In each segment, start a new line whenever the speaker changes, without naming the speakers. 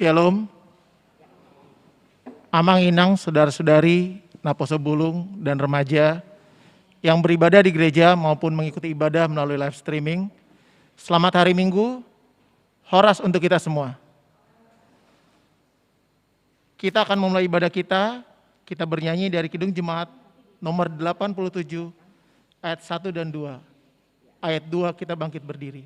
Shalom, Amang Inang, saudara-saudari, Naposo Bulung, dan remaja yang beribadah di gereja maupun mengikuti ibadah melalui live streaming. Selamat hari Minggu, horas untuk kita semua. Kita akan memulai ibadah kita bernyanyi dari Kidung Jemaat nomor 87, ayat 1 dan 2. Ayat 2 kita bangkit berdiri.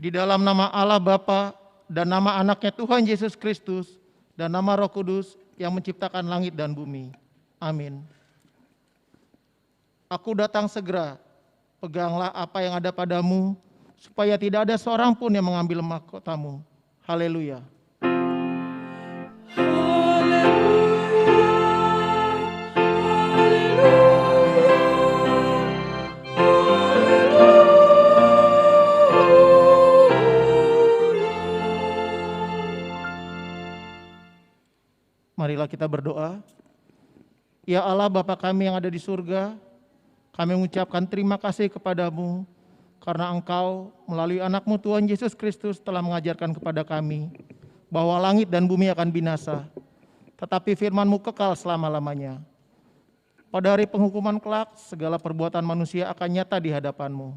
Di dalam nama Allah Bapa dan nama anaknya Tuhan Yesus Kristus dan nama Roh Kudus yang menciptakan langit dan bumi. Amin. Aku datang segera, peganglah apa yang ada padamu, supaya tidak ada seorang pun yang mengambil mahkotamu. Haleluya. Marilah kita berdoa. Ya Allah Bapa kami yang ada di surga, Kami mengucapkan terima kasih kepadamu karena Engkau melalui anak-Mu Tuhan Yesus Kristus telah mengajarkan kepada kami bahwa langit dan bumi akan binasa, tetapi firman-Mu kekal selama-lamanya. Pada hari penghukuman kelak, segala perbuatan manusia akan nyata di hadapan-Mu.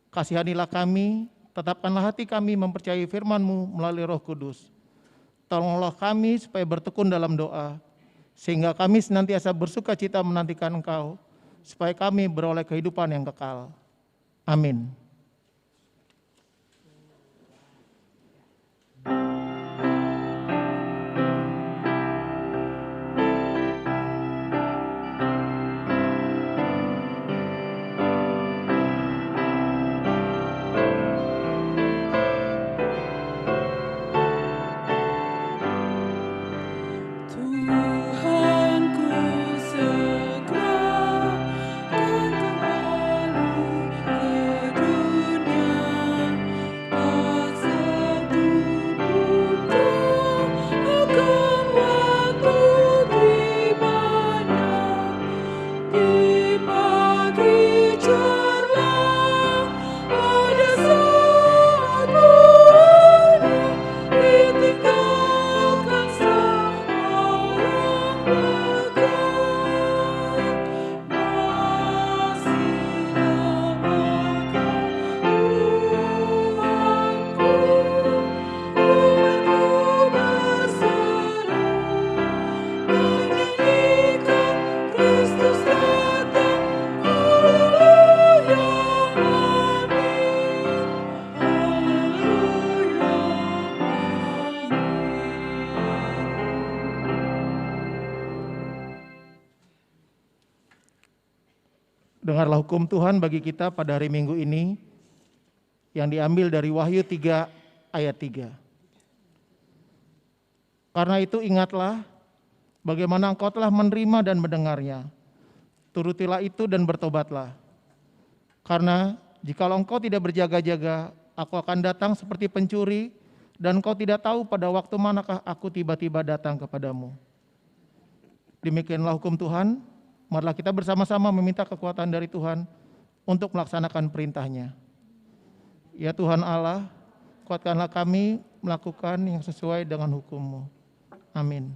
Kasihanilah kami, tetapkanlah hati kami mempercayai firman-Mu melalui Roh Kudus. Tolonglah kami supaya bertekun dalam doa, sehingga kami senantiasa bersuka cita menantikan Engkau, supaya kami beroleh kehidupan yang kekal. Amin. Dengarlah hukum Tuhan bagi kita pada hari Minggu ini yang diambil dari Wahyu 3 ayat 3. Karena itu ingatlah bagaimana engkau telah menerima dan mendengarnya. Turutilah itu dan bertobatlah. Karena jikalau engkau tidak berjaga-jaga, aku akan datang seperti pencuri dan engkau tidak tahu pada waktu manakah aku tiba-tiba datang kepadamu. Demikianlah hukum Tuhan. Marilah kita bersama-sama meminta kekuatan dari Tuhan untuk melaksanakan perintah-Nya. Ya Tuhan Allah, kuatkanlah kami melakukan yang sesuai dengan hukum-Mu. Amin.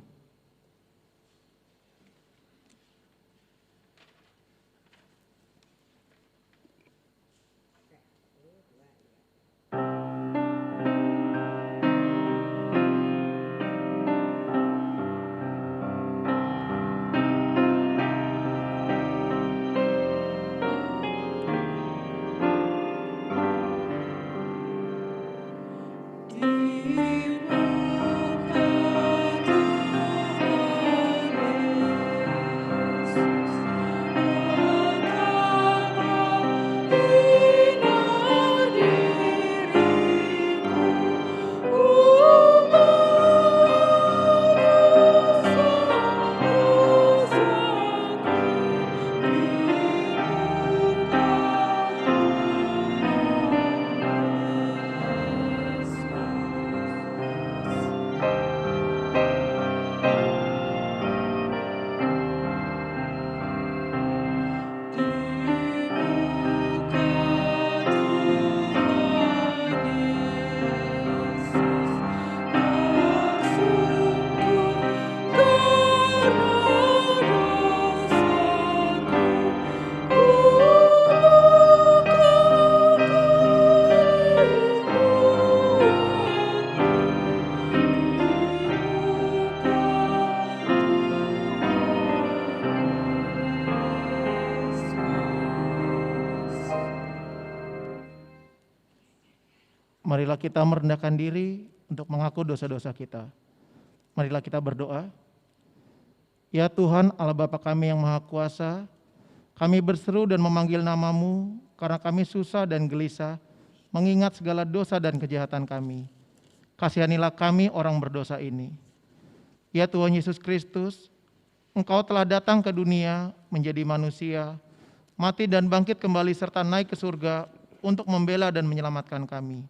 Marilah kita merendahkan diri untuk mengaku dosa-dosa kita. Marilah kita berdoa. Ya Tuhan Allah Bapa kami yang Maha Kuasa, kami berseru dan memanggil nama-Mu karena kami susah dan gelisah mengingat segala dosa dan kejahatan kami. Kasihanilah kami orang berdosa ini. Ya Tuhan Yesus Kristus, Engkau telah datang ke dunia menjadi manusia, mati dan bangkit kembali serta naik ke surga untuk membela dan menyelamatkan kami.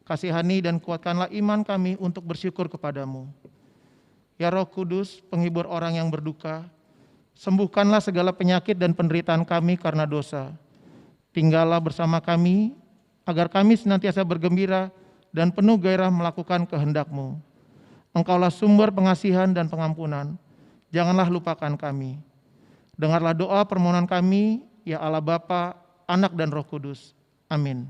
Kasihani dan kuatkanlah iman kami untuk bersyukur kepadamu. Ya Roh Kudus, penghibur orang yang berduka, Sembuhkanlah segala penyakit dan penderitaan kami karena dosa. Tinggallah bersama kami, agar kami senantiasa bergembira dan penuh gairah melakukan kehendak-Mu. Engkaulah sumber pengasihan dan pengampunan. Janganlah lupakan kami. Dengarlah doa permohonan kami, ya Allah Bapa, Anak dan Roh Kudus. Amin.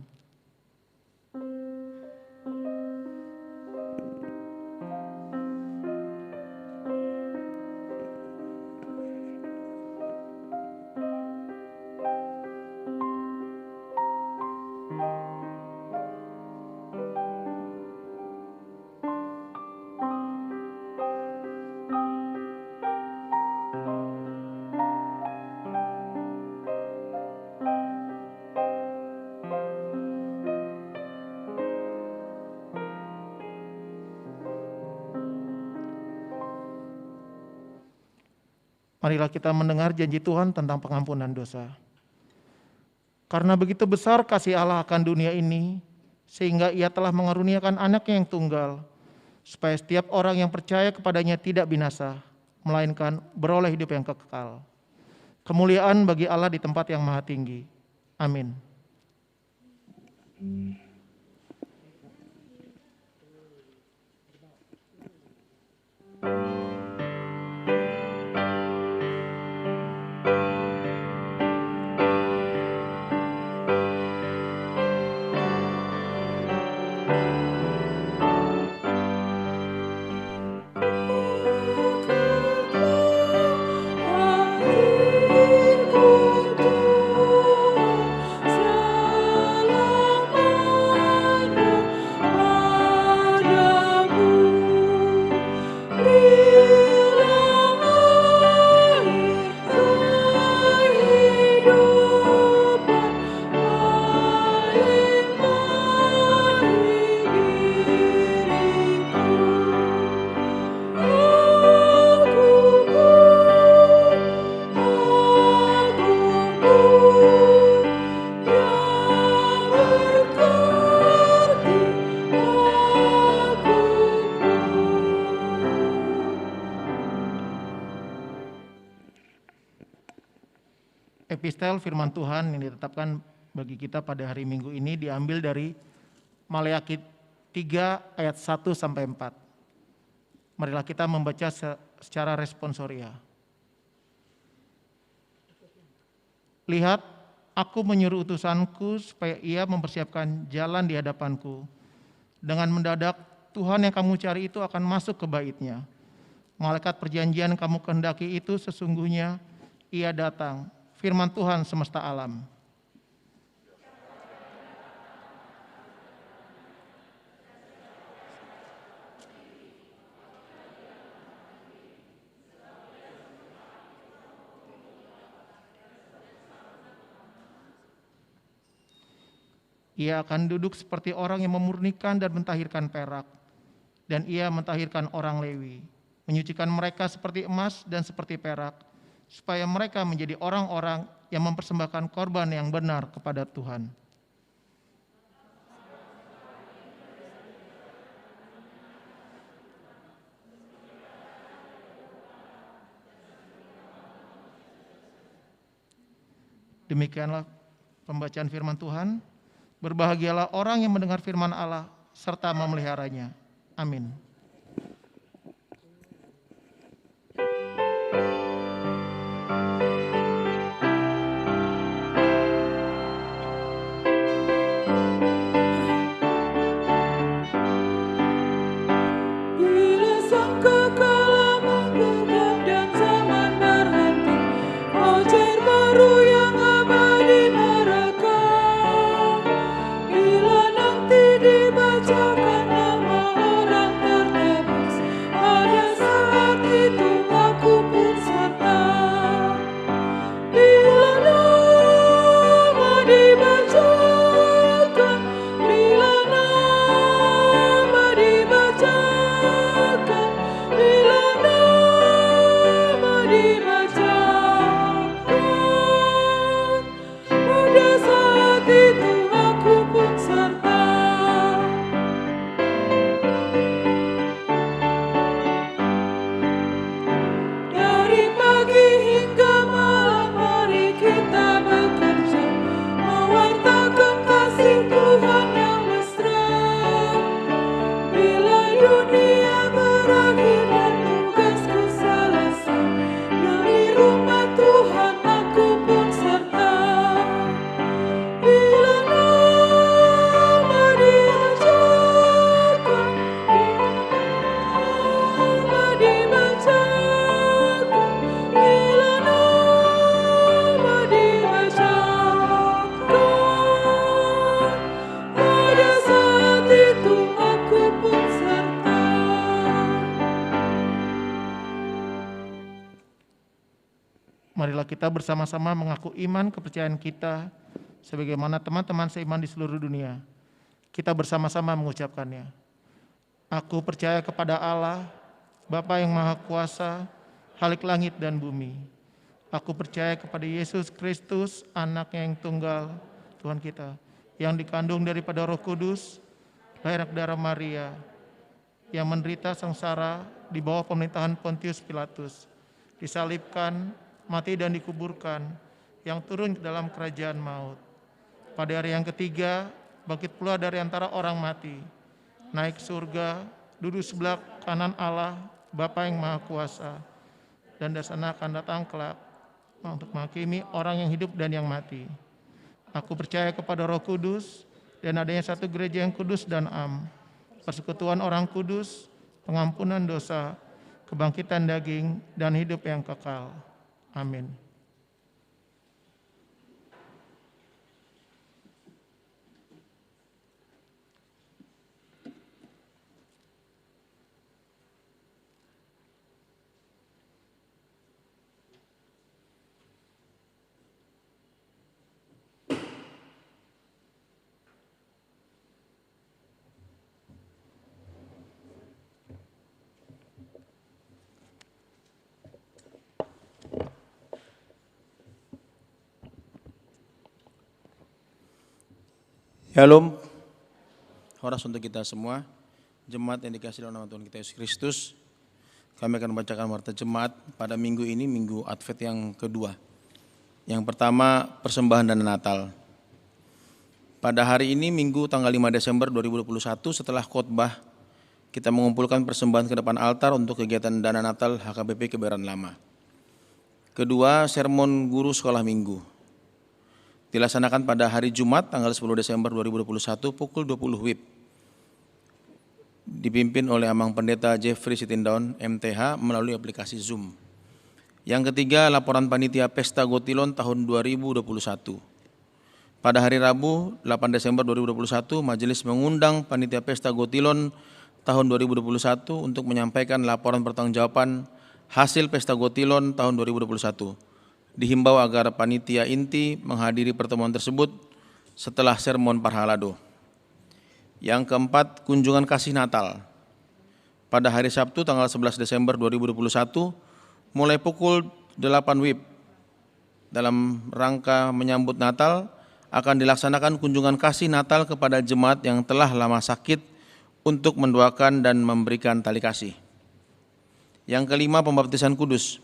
Marilah kita mendengar janji Tuhan tentang pengampunan dosa. Karena begitu besar kasih Allah akan dunia ini, sehingga Ia telah mengaruniakan Anaknya yang tunggal, supaya setiap orang yang percaya kepadanya tidak binasa, melainkan beroleh hidup yang kekal. Kemuliaan bagi Allah di tempat yang maha tinggi. Amin. Epistel firman Tuhan yang ditetapkan bagi kita pada hari Minggu ini diambil dari Maleakhi 3 ayat 1 sampai 4. Marilah kita membaca secara responsoria. Lihat, aku menyuruh utusanku supaya ia mempersiapkan jalan di hadapanku. Dengan mendadak Tuhan yang kamu cari itu akan masuk ke bait-Nya. Malaikat perjanjian yang kamu kehendaki itu sesungguhnya ia datang. Firman Tuhan semesta alam. Ia akan duduk seperti orang yang memurnikan dan mentahirkan perak. Dan ia mentahirkan orang Lewi, menyucikan mereka seperti emas dan seperti perak, supaya mereka menjadi orang-orang yang mempersembahkan korban yang benar kepada Tuhan. Demikianlah pembacaan firman Tuhan. Berbahagialah orang yang mendengar firman Allah serta memeliharanya. Amin.
Dibacakan nama orang
kita bersama-sama mengaku iman kepercayaan kita sebagaimana teman-teman seiman di seluruh dunia. Kita bersama-sama mengucapkannya. Aku percaya kepada Allah, Bapa yang Maha Kuasa, Khalik langit dan bumi. Aku percaya kepada Yesus Kristus, Anak-Nya yang tunggal, Tuhan kita, yang dikandung daripada Roh Kudus, lahir dari darah Maria, yang menderita sengsara di bawah pemerintahan Pontius Pilatus, disalibkan, mati dan dikuburkan, yang turun ke dalam kerajaan maut. Pada hari yang ketiga, bangkit pula dari antara orang mati, naik surga, duduk sebelah kanan Allah, Bapa yang Maha Kuasa, dan dari sana akan datang kelak untuk menghakimi orang yang hidup dan yang mati. Aku percaya kepada Roh Kudus dan adanya satu gereja yang kudus dan am, persekutuan orang kudus, pengampunan dosa, kebangkitan daging, dan hidup yang kekal. Amin.
Shalom, horas untuk kita semua, jemaat yang dikasihi oleh nama Tuhan kita Yesus Kristus. Kami akan membacakan warta jemaat pada minggu ini, minggu Advent yang kedua. Yang pertama, persembahan dana Natal. Pada hari ini, Minggu tanggal 5 Desember 2021, setelah khotbah, kita mengumpulkan persembahan ke depan altar untuk kegiatan dana Natal HKBP Kebayoran Lama. Kedua, sermon guru sekolah minggu. Dilaksanakan pada hari Jumat tanggal 10 Desember 2021 pukul 20 WIB. Dipimpin oleh Amang Pendeta Jeffrey Sitindaun MTH melalui aplikasi Zoom. Yang ketiga, laporan panitia Pesta Gotilon tahun 2021. Pada hari Rabu 8 Desember 2021, majelis mengundang panitia Pesta Gotilon tahun 2021 untuk menyampaikan laporan pertanggungjawaban hasil Pesta Gotilon tahun 2021. Dihimbau agar panitia inti menghadiri pertemuan tersebut setelah sermon Parhalado. Yang keempat, kunjungan kasih Natal. Pada hari Sabtu tanggal 11 Desember 2021, mulai pukul 8 WIB, dalam rangka menyambut Natal, akan dilaksanakan kunjungan kasih Natal kepada jemaat yang telah lama sakit untuk mendoakan dan memberikan tali kasih. Yang kelima, pembaptisan kudus.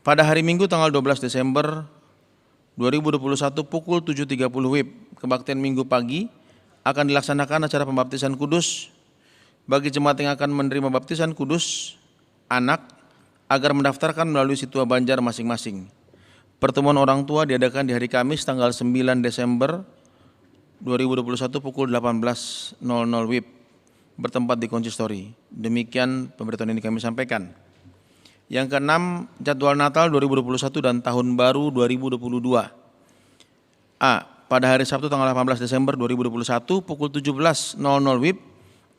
Pada hari Minggu tanggal 12 Desember 2021 pukul 7.30 WIB, kebaktian Minggu pagi, akan dilaksanakan acara pembaptisan kudus bagi jemaat yang akan menerima baptisan kudus anak agar mendaftarkan melalui Situa Banjar masing-masing. Pertemuan orang tua diadakan di hari Kamis tanggal 9 Desember 2021 pukul 18.00 WIB, bertempat di konsistori. Demikian pemberitahuan ini kami sampaikan. Yang keenam, jadwal Natal 2021 dan Tahun Baru 2022. A. Pada hari Sabtu tanggal 18 Desember 2021 pukul 17.00 WIB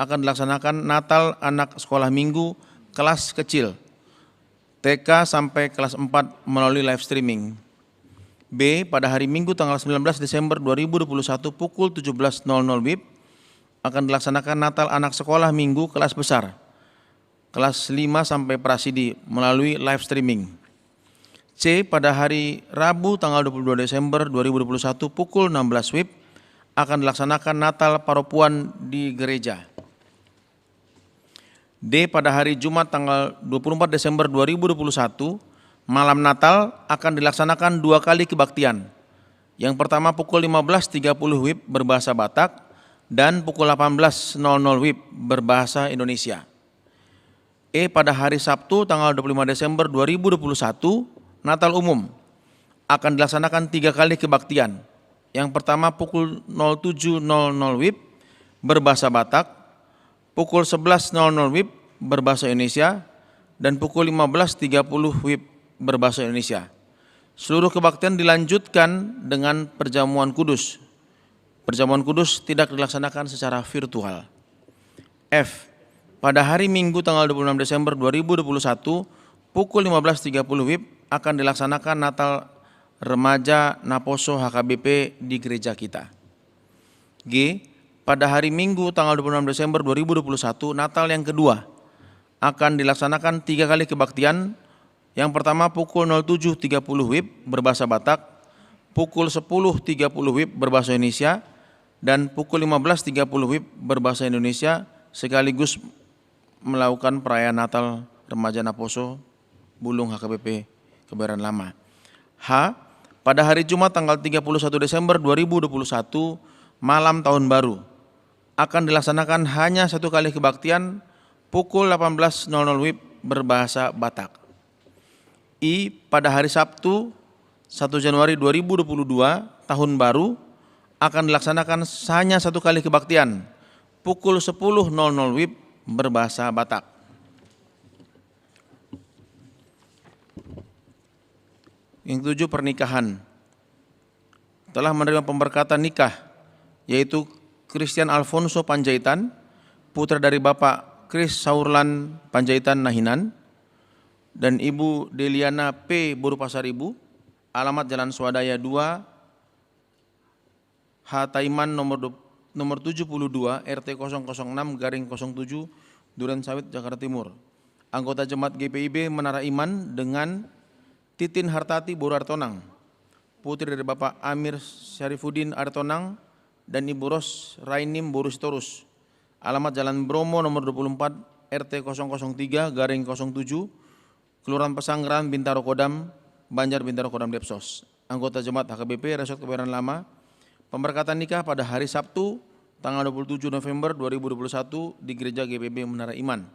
akan dilaksanakan Natal anak sekolah minggu kelas kecil TK sampai kelas 4 melalui live streaming. B. Pada hari Minggu tanggal 19 Desember 2021 pukul 17.00 WIB akan dilaksanakan Natal anak sekolah minggu kelas besar kelas 5 sampai Prasidi melalui live streaming. C. Pada hari Rabu tanggal 22 Desember 2021 pukul 16 WIB akan dilaksanakan Natal Paropuan di gereja. D. Pada hari Jumat tanggal 24 Desember 2021 malam Natal akan dilaksanakan 2 kali kebaktian. Yang pertama pukul 15.30 WIB berbahasa Batak dan pukul 18.00 WIB berbahasa Indonesia. E. Pada hari Sabtu tanggal 25 Desember 2021, Natal umum akan dilaksanakan 3 kali kebaktian. Yang pertama pukul 07.00 WIB berbahasa Batak, pukul 11.00 WIB berbahasa Indonesia, dan pukul 15.30 WIB berbahasa Indonesia. Seluruh kebaktian dilanjutkan dengan perjamuan kudus. Perjamuan kudus tidak dilaksanakan secara virtual. F. Pada hari Minggu tanggal 26 Desember 2021 pukul 15.30 WIB akan dilaksanakan Natal remaja Naposo HKBP di gereja kita. G. Pada hari Minggu tanggal 26 Desember 2021, Natal yang kedua, akan dilaksanakan 3 kali kebaktian. Yang pertama pukul 07.30 WIB berbahasa Batak, pukul 10.30 WIB berbahasa Indonesia, dan pukul 15.30 WIB berbahasa Indonesia, sekaligus melakukan perayaan Natal Remaja Naposo Bulung HKBP Kebayoran Lama. H. Pada hari Jumat tanggal 31 Desember 2021, malam tahun baru, akan dilaksanakan hanya 1 kali kebaktian pukul 18.00 WIB berbahasa Batak. I. Pada hari Sabtu 1 Januari 2022 tahun baru, akan dilaksanakan hanya 1 kali kebaktian pukul 10.00 WIB berbahasa Batak. Yang 7, pernikahan. Telah menerima pemberkatan nikah, yaitu Christian Alfonso Panjaitan, putra dari Bapak Chris Saurlan Panjaitan Nahinan, dan Ibu Deliana P. Boru Pasaribu, alamat Jalan Swadaya 2, H. Taiman nomor 72, RT 006/07, Duren Sawit, Jakarta Timur. Anggota Jemaat GPIB Menara Iman dengan Titin Hartati Boru Artonang, putri dari Bapak Amir Syarifuddin Artonang dan Ibu Ros Rainim Boru Sitorus, alamat Jalan Bromo nomor 24, RT 003/07, Kelurahan Pesanggeran, Bintaro Kodam, Banjar Bintaro Kodam Depsos. Anggota Jemaat HKBP Resort Kebayoran Lama, pemberkatan nikah pada hari Sabtu tanggal 27 November 2021 di Gereja GPIB Menara Iman.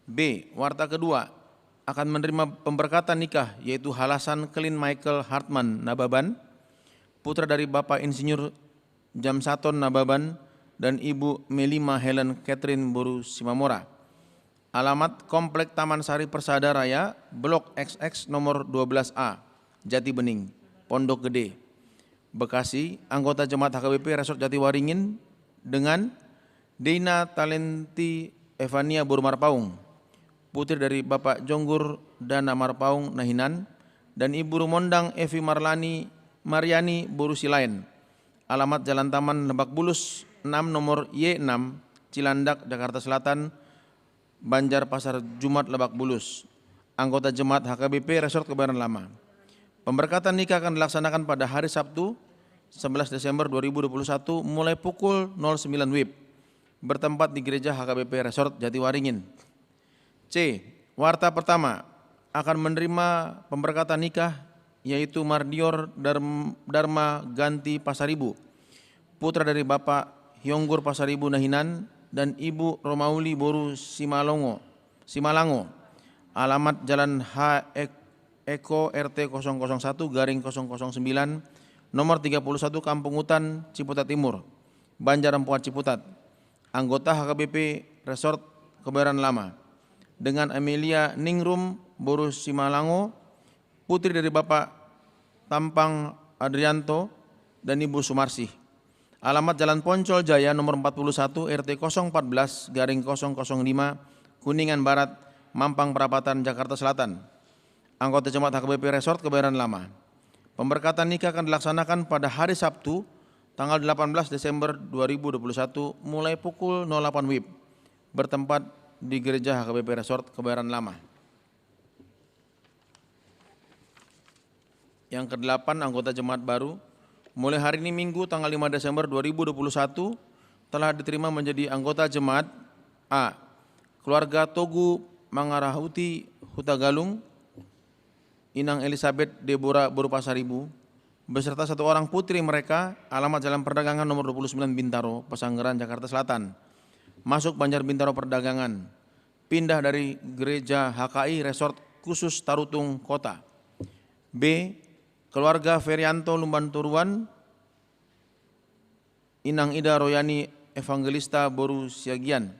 B. Warta kedua, akan menerima pemberkatan nikah, yaitu Halasan Kelin Michael Hartman Nababan, putra dari Bapak Insinyur Jamsaton Nababan dan Ibu Melima Helen Catherine Boru Simamora. Alamat Komplek Taman Sari Persada Raya, Blok XX nomor 12A, Jati Bening, Pondok Gede, Bekasi. Anggota Jemaat HKBP Resort Jatiwaringin dengan Deina Talenti Evania Boru Marpaung, putri dari Bapak Jonggur Dana Marpaung Nahinan, dan Ibu Rumondang Evi Mariani Boru Silain. Alamat Jalan Taman Lebak Bulus 6 nomor Y6, Cilandak, Jakarta Selatan, Banjar Pasar Jumat Lebak Bulus. Anggota Jemaat HKBP Resort Kebayoran Lama. Pemberkatan nikah akan dilaksanakan pada hari Sabtu 11 Desember 2021 mulai pukul 09 WIB bertempat di Gereja HKBP Resort Jatiwaringin. C. Warta pertama, akan menerima pemberkatan nikah, yaitu Mardior Dharma Ganti Pasaribu, putra dari Bapak Hyonggur Pasaribu Nahinan dan Ibu Romauli Boru Simalango, alamat Jalan H. Eko RT 001/009 nomor 31 Kampung Hutan Ciputat Timur, Banjar Empuat Ciputat. Anggota HKBP Resort Kebayoran Lama dengan Amelia Ningrum Boru Simalango, putri dari Bapak Tampang Adrianto dan Ibu Sumarsih. Alamat Jalan Poncol Jaya nomor 41 RT 014/005 Kuningan Barat, Mampang Perapatan, Jakarta Selatan. Anggota Jemaat HKBP Resort Kebayoran Lama. Pemberkatan nikah akan dilaksanakan pada hari Sabtu tanggal 18 Desember 2021 mulai pukul 08 WIB bertempat di Gereja HKBP Resort Kebayoran Lama. Yang ke-8, anggota jemaat baru. Mulai hari ini Minggu tanggal 5 Desember 2021 telah diterima menjadi anggota jemaat. A. Keluarga Togu Mangarahuti Hutagalung, Inang Elizabeth Deborah Boru Pasaribu, beserta 1 orang putri mereka, alamat Jalan Perdagangan nomor 29 Bintaro, Pesanggeran, Jakarta Selatan. Masuk Banjar Bintaro Perdagangan, pindah dari Gereja HKI Resort Khusus Tarutung Kota. B. Keluarga Ferianto Lumban Turuan, Inang Ida Royani Evangelista Boru Siagian,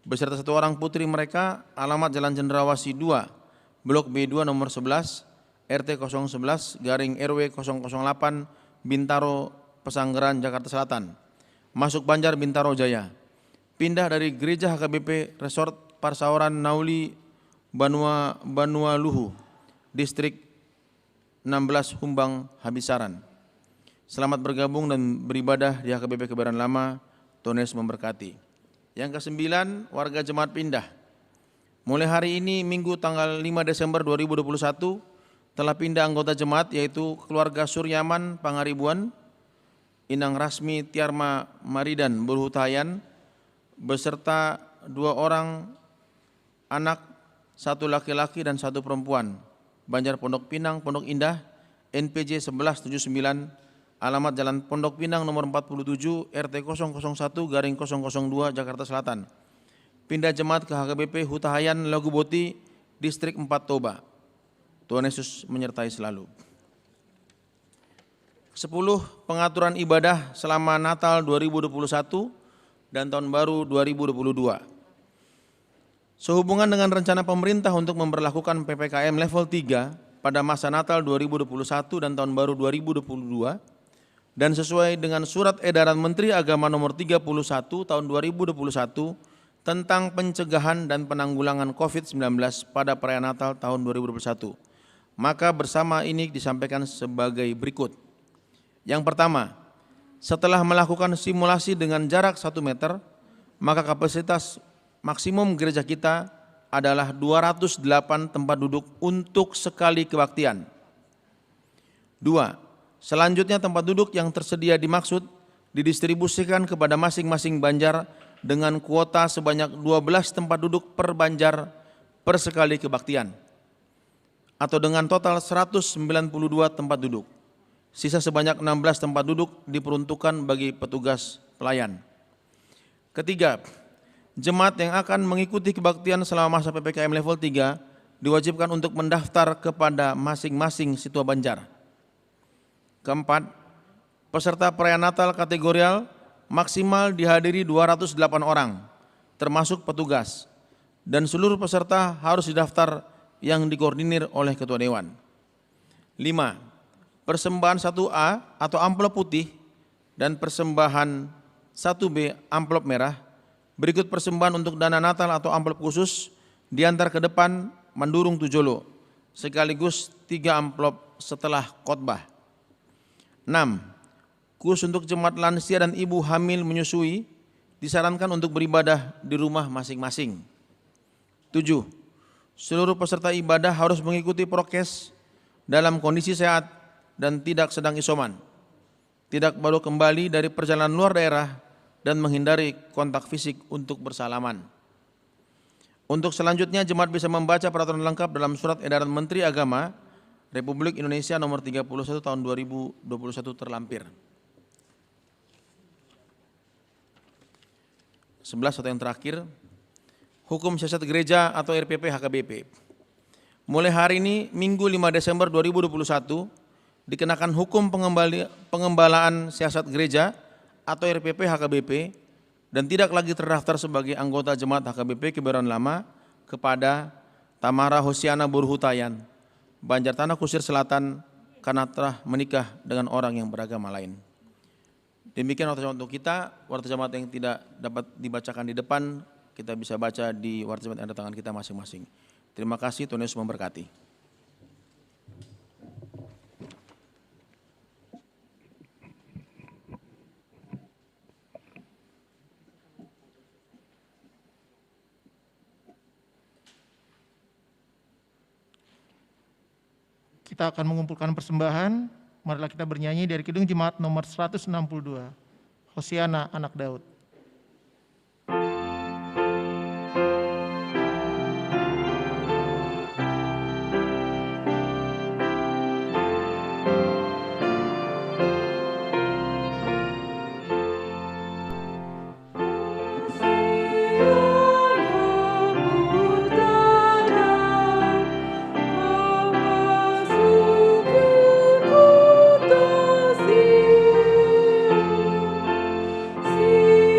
beserta 1 orang putri mereka, alamat Jalan Cendrawasih 2, Blok B2 nomor 11, RT 011/RW 008, Bintaro, Pesanggeran, Jakarta Selatan. Masuk Banjar Bintaro Jaya. Pindah dari Gereja HKBP Resort Parsaoran Nauli Banua Luhu, Distrik 16 Humbang Habisaran. Selamat bergabung dan beribadah di HKBP Kebayoran Lama. Tuhan Yesus memberkati. Yang ke-9, warga jemaat pindah. Mulai hari ini Minggu tanggal 5 Desember 2021 telah pindah anggota jemaat, yaitu keluarga Suryaman Pangaribuan, Inang Rasmi Tiarma Maridan Burhutayan beserta 2 orang anak, 1 laki-laki dan 1 perempuan, Banjar Pondok Pinang, Pondok Indah, NPJ 1179, alamat Jalan Pondok Pinang nomor 47, RT 001/002, Jakarta Selatan. Pindah jemaat ke HKBP Hutahayan Laguboti, Distrik 4 Toba. Tuhan Yesus menyertai selalu. 10. Pengaturan ibadah selama Natal 2021 dan Tahun Baru 2022. Sehubungan dengan rencana pemerintah untuk memberlakukan PPKM level 3 pada masa Natal 2021 dan Tahun Baru 2022 dan sesuai dengan Surat Edaran Menteri Agama nomor 31 tahun 2021 tentang pencegahan dan penanggulangan COVID-19 pada perayaan Natal tahun 2021. Maka bersama ini disampaikan sebagai berikut. Yang pertama, setelah melakukan simulasi dengan jarak 1 meter, maka kapasitas maksimum gereja kita adalah 208 tempat duduk untuk sekali kebaktian. 2. Selanjutnya tempat duduk yang tersedia dimaksud didistribusikan kepada masing-masing banjar dengan kuota sebanyak 12 tempat duduk per banjar per sekali kebaktian, atau dengan total 192 tempat duduk. Sisa sebanyak 16 tempat duduk diperuntukkan bagi petugas pelayan. Ketiga, jemaat yang akan mengikuti kebaktian selama masa PPKM level 3 diwajibkan untuk mendaftar kepada masing-masing situa banjar. Keempat, peserta perayaan Natal kategorial maksimal dihadiri 208 orang, termasuk petugas, dan seluruh peserta harus didaftar yang dikoordinir oleh Ketua Dewan. 5. Persembahan 1A atau amplop putih dan persembahan 1B amplop merah. Berikut persembahan untuk dana Natal atau amplop khusus diantar ke depan Mandurung Tujolo, sekaligus 3 amplop setelah khotbah. 6. Khusus untuk jemaat lansia dan ibu hamil menyusui disarankan untuk beribadah di rumah masing-masing. 7. Seluruh peserta ibadah harus mengikuti prokes dalam kondisi sehat dan tidak sedang isoman, tidak baru kembali dari perjalanan luar daerah, dan menghindari kontak fisik untuk bersalaman. Untuk selanjutnya, jemaat bisa membaca peraturan lengkap dalam Surat Edaran Menteri Agama Republik Indonesia nomor 31 tahun 2021 terlampir. 11 atau yang terakhir, Hukum Siasat Gereja atau RPP HKBP. Mulai hari ini, Minggu 5 Desember 2021, dikenakan hukum pengembalaan siasat gereja atau RPP HKBP dan tidak lagi terdaftar sebagai anggota jemaat HKBP Kebayoran Lama kepada Tamara Hosiana Burhutayan, Banjar Tanah Kusir Selatan, karena telah menikah dengan orang yang beragama lain. Demikian warta jemaat untuk kita. Warta jemaat yang tidak dapat dibacakan di depan, kita bisa baca di warta jemaat yang ada tangan kita masing-masing. Terima kasih, Tuhan Yesus memberkati.
Kita akan mengumpulkan persembahan. Marilah kita bernyanyi dari Kidung Jemaat nomor 162. Hosiana Anak Daud.
See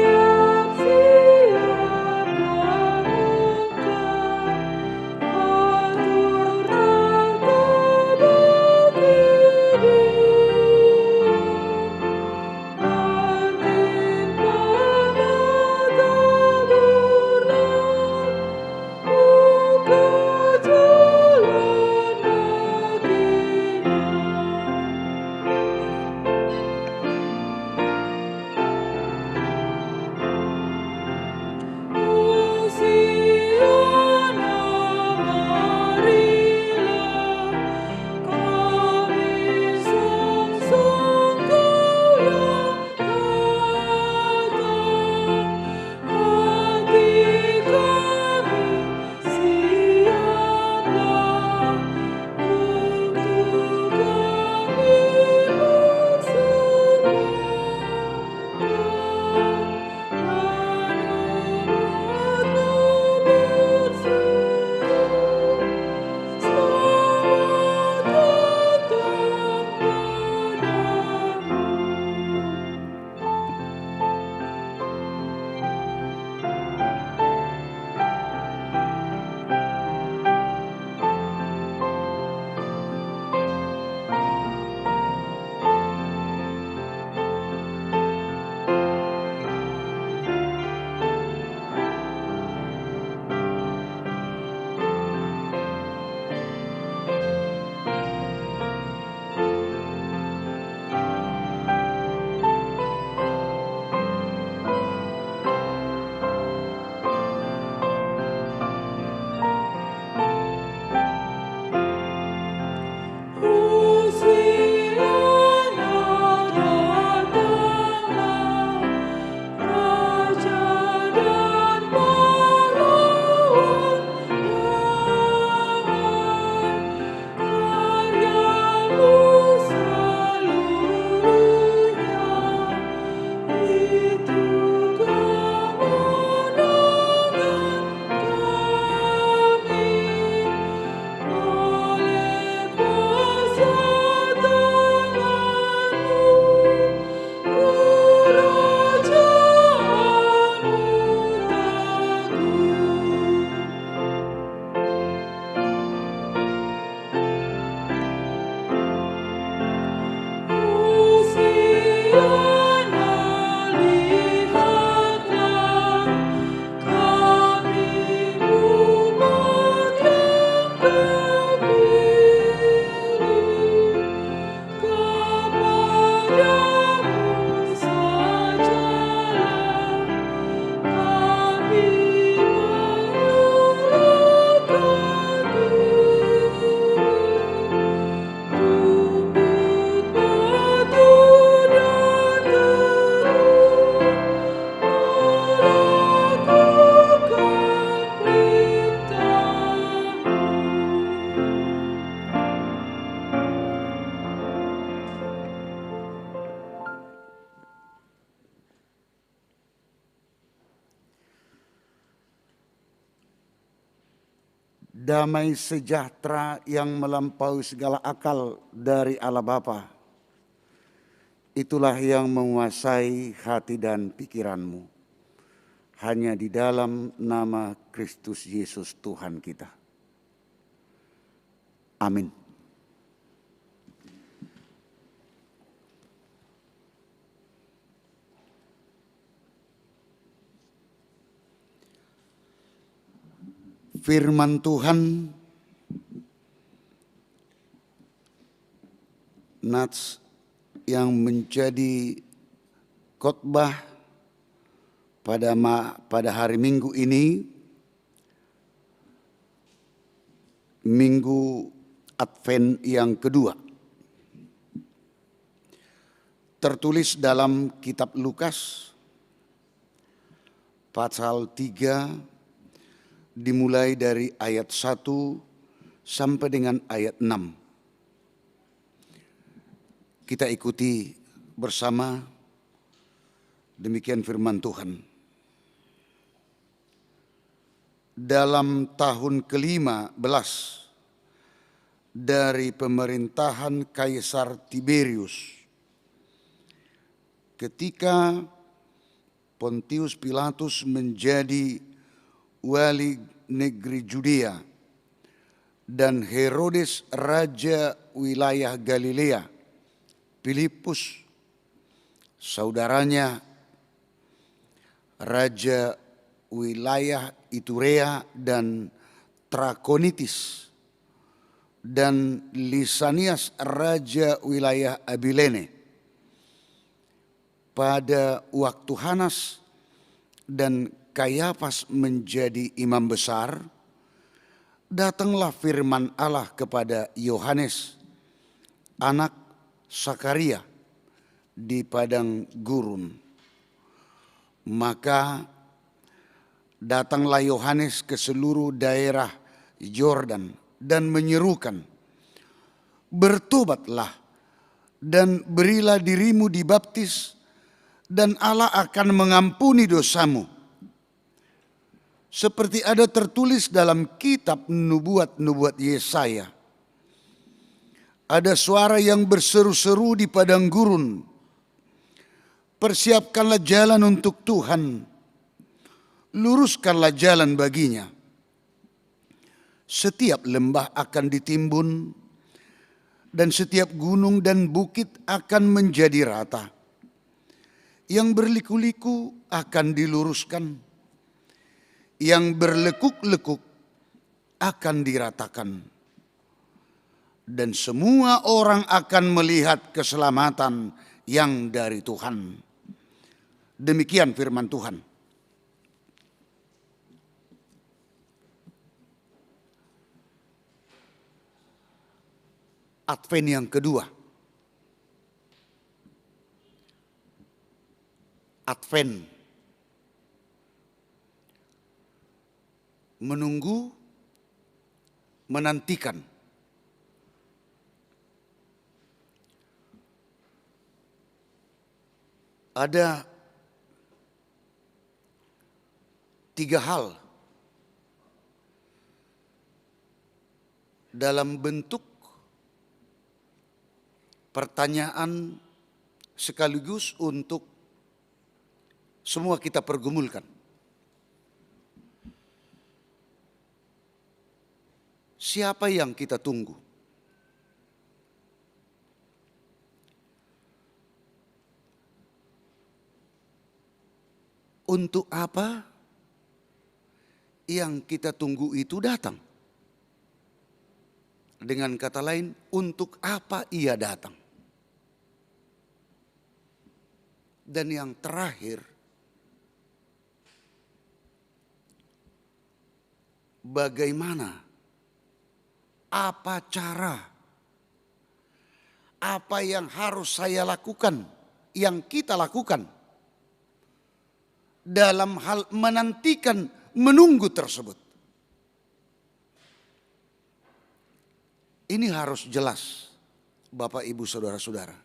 damai sejahtera yang melampaui segala akal dari Allah Bapa, itulah yang menguasai hati dan pikiranmu. Hanya di dalam nama Kristus Yesus Tuhan kita. Amin. Firman Tuhan nats yang menjadi khotbah pada hari Minggu ini, Minggu Advent yang kedua, tertulis dalam kitab Lukas pasal 3 dimulai dari ayat 1 sampai dengan ayat 6. Kita ikuti bersama, demikian firman Tuhan. Dalam tahun ke-15 dari pemerintahan Kaisar Tiberius, ketika Pontius Pilatus menjadi wali negeri Judea dan Herodes raja wilayah Galilea, Filipus saudaranya raja wilayah Iturea dan Trakonitis, dan Lisanias raja wilayah Abilene. Pada waktu Hanas dan Kayafas menjadi imam besar, datanglah firman Allah kepada Yohanes, anak Sakaria, di padang gurun. Maka datanglah Yohanes ke seluruh daerah Yordan dan menyerukan, "Bertobatlah dan berilah dirimu dibaptis, dan Allah akan mengampuni dosamu. Seperti ada tertulis dalam kitab nubuat-nubuat Yesaya. Ada suara yang berseru-seru di padang gurun, persiapkanlah jalan untuk Tuhan, luruskanlah jalan baginya. Setiap lembah akan ditimbun, dan setiap gunung dan bukit akan menjadi rata. Yang berliku-liku akan diluruskan, yang berlekuk-lekuk akan diratakan, dan semua orang akan melihat keselamatan yang dari Tuhan." Demikian firman Tuhan. Advent yang kedua. Advent. Menunggu, menantikan. Ada 3 hal dalam bentuk pertanyaan sekaligus untuk semua kita pergumulkan. Siapa yang kita tunggu? Untuk apa yang kita tunggu itu datang? Dengan kata lain, untuk apa ia datang? Dan yang terakhir, bagaimana? Apa cara? Apa yang harus saya lakukan, yang kita lakukan dalam hal menantikan, menunggu tersebut? Ini harus jelas, Bapak, Ibu, Saudara-saudara.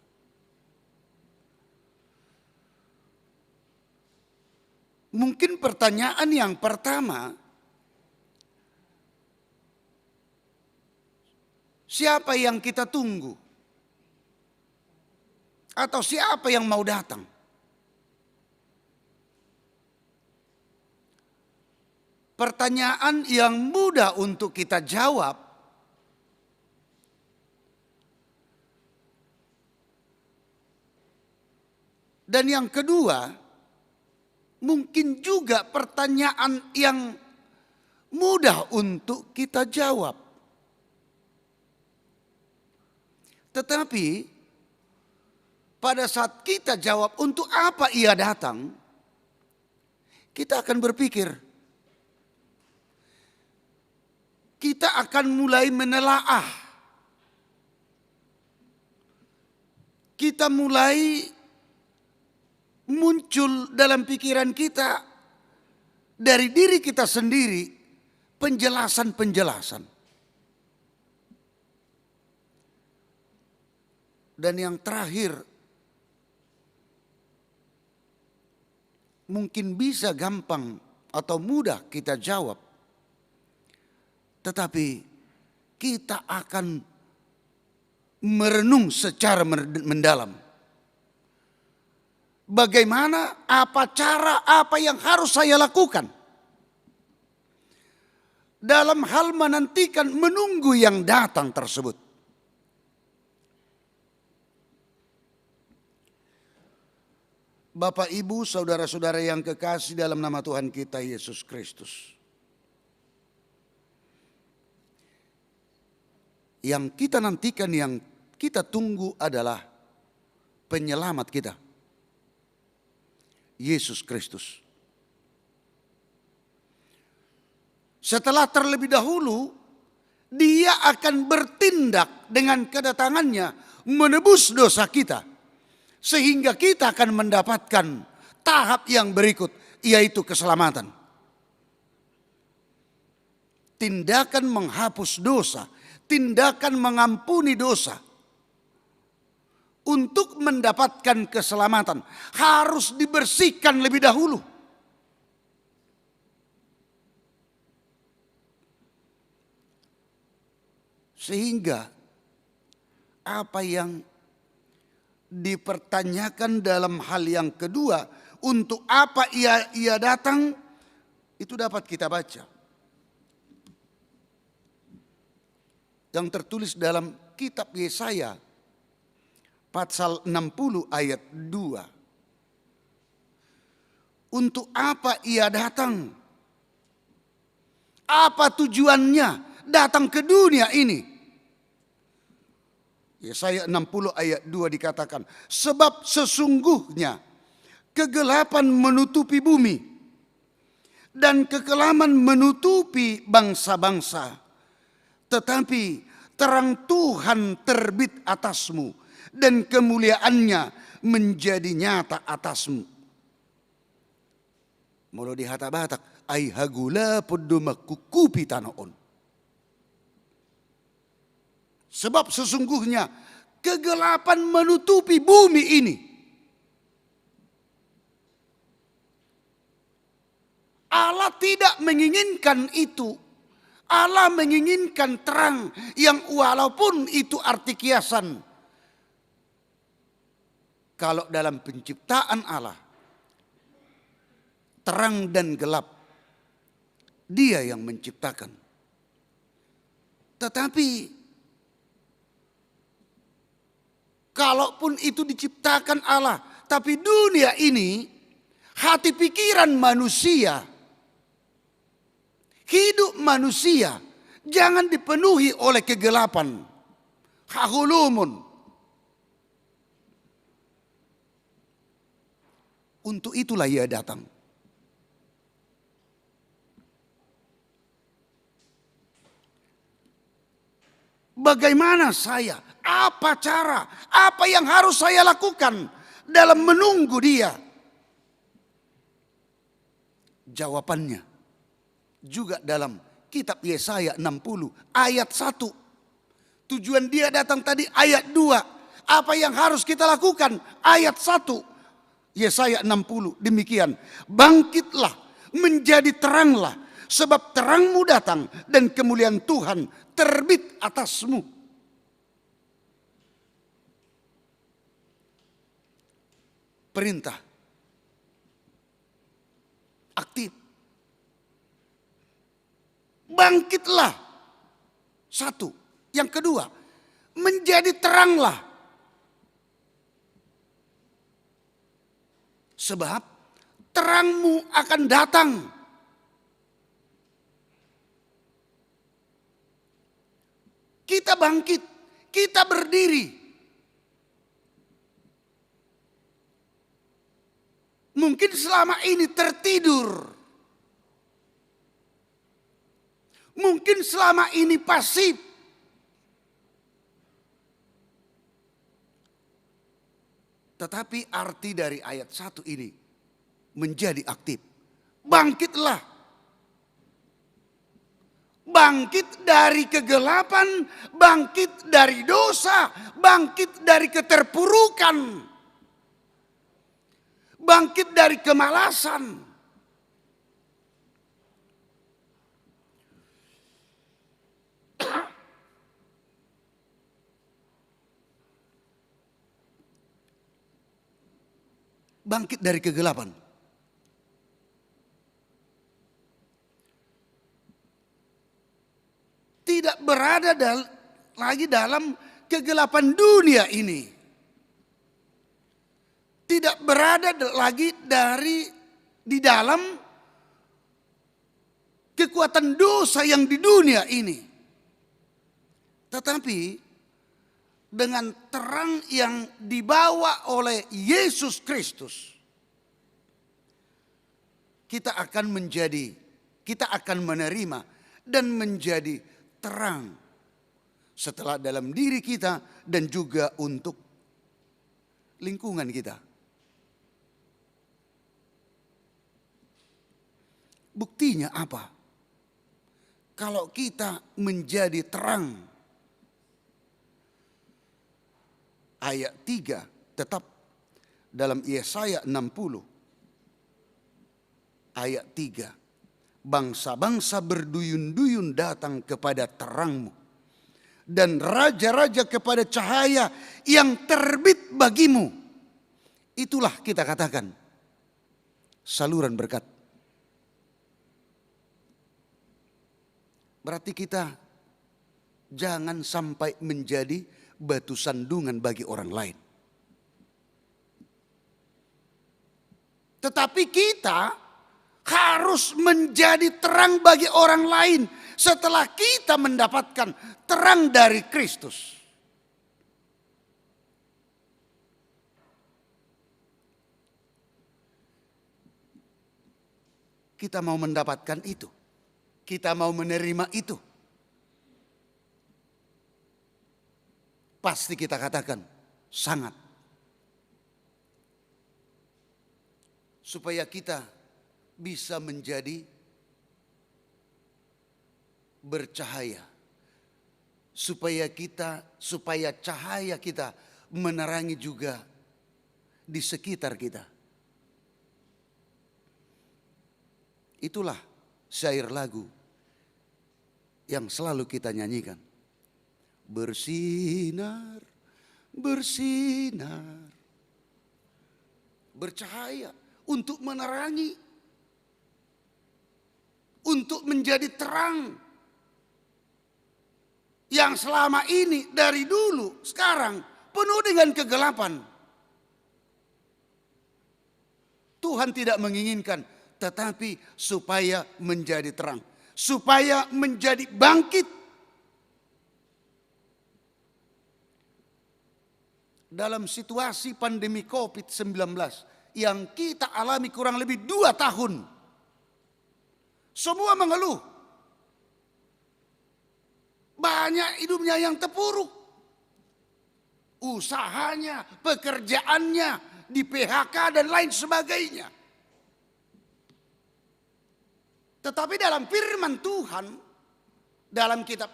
Mungkin pertanyaan yang pertama, Siapa yang kita tunggu? Atau siapa yang mau datang? Pertanyaan yang mudah untuk kita jawab. Dan yang kedua, mungkin juga pertanyaan yang mudah untuk kita jawab. Tetapi pada saat kita jawab untuk apa ia datang, kita akan berpikir, kita akan mulai menelaah. Kita mulai muncul dalam pikiran kita dari diri kita sendiri penjelasan-penjelasan. Dan yang terakhir, mungkin bisa gampang atau mudah kita jawab. Tetapi kita akan merenung secara mendalam. Bagaimana, apa cara, apa yang harus saya lakukan dalam hal menantikan, menunggu yang datang tersebut. Bapak, Ibu, saudara-saudara yang kekasih dalam nama Tuhan kita Yesus Kristus. Yang kita nantikan, yang kita tunggu adalah penyelamat kita, Yesus Kristus. Setelah terlebih dahulu Dia akan bertindak dengan kedatangannya menebus dosa kita, sehingga kita akan mendapatkan tahap yang berikut, yaitu keselamatan. Tindakan menghapus dosa, tindakan mengampuni dosa. Untuk mendapatkan keselamatan harus dibersihkan lebih dahulu. Sehingga apa yang dipertanyakan dalam hal yang kedua, untuk apa ia datang, itu dapat kita baca. Yang tertulis dalam kitab Yesaya pasal 60 ayat 2. Untuk apa ia datang? Apa tujuannya datang ke dunia ini? Yesaya 60 ayat 2 dikatakan, sebab sesungguhnya kegelapan menutupi bumi dan kekelaman menutupi bangsa-bangsa. Tetapi terang Tuhan terbit atasmu dan kemuliaannya menjadi nyata atasmu. Mula di hata Batak, ai hagula podoma kukupi tanaon. Sebab sesungguhnya kegelapan menutupi bumi ini. Allah tidak menginginkan itu. Allah menginginkan terang yang walaupun itu arti kiasan. Kalau dalam penciptaan Allah, terang dan gelap, Dia yang menciptakan. Tetapi, kalaupun itu diciptakan Allah, tapi dunia ini, hati pikiran manusia, hidup manusia, jangan dipenuhi oleh kegelapan. Hahulumun. Untuk itulah ia datang. Bagaimana saya? Apa cara? Apa yang harus saya lakukan dalam menunggu Dia? Jawabannya juga dalam kitab Yesaya 60 ayat 1. Tujuan Dia datang tadi ayat 2. Apa yang harus kita lakukan? Ayat 1. Yesaya 60 demikian. Bangkitlah, menjadi teranglah, sebab terangmu datang dan kemuliaan Tuhan terbit atasmu. perintah. Aktif. Bangkitlah. Satu. Yang kedua, menjadi teranglah. Sebab terangmu akan datang. Kita bangkit, kita berdiri. Mungkin selama ini tertidur. Mungkin selama ini pasif. Tetapi arti dari ayat 1 ini menjadi aktif. Bangkitlah. Bangkit dari kegelapan, bangkit dari dosa, bangkit dari keterpurukan. Bangkit dari kemalasan. Bangkit dari kegelapan. Tidak berada lagi dalam kegelapan dunia ini. Tidak berada lagi di dalam kekuatan dosa yang di dunia ini. Tetapi dengan terang yang dibawa oleh Yesus Kristus, kita akan menerima dan menjadi terang setelah dalam diri kita dan juga untuk lingkungan kita. Buktinya apa? Kalau kita menjadi terang, ayat 3 tetap dalam Yesaya 60 ayat 3. Bangsa-bangsa berduyun-duyun datang kepada terangmu, dan raja-raja kepada cahaya yang terbit bagimu. Itulah kita katakan saluran berkat. Berarti kita jangan sampai menjadi batu sandungan bagi orang lain. Tetapi kita harus menjadi terang bagi orang lain setelah kita mendapatkan terang dari Kristus. Kita mau mendapatkan itu. Kita mau menerima itu. Pasti kita katakan sangat. Supaya kita bisa menjadi bercahaya. Supaya cahaya kita menerangi juga di sekitar kita. Itulah syair lagu yang selalu kita nyanyikan. Bersinar, bersinar, bercahaya untuk menerangi, untuk menjadi terang yang selama ini dari dulu sekarang penuh dengan kegelapan. Tuhan tidak menginginkan, tetapi supaya menjadi terang, supaya menjadi bangkit. Dalam situasi pandemi COVID-19 yang kita alami kurang lebih 2 tahun, semua mengeluh. Banyak hidupnya yang terpuruk. Usahanya, pekerjaannya, di PHK dan lain sebagainya. Tetapi dalam firman Tuhan, dalam kitab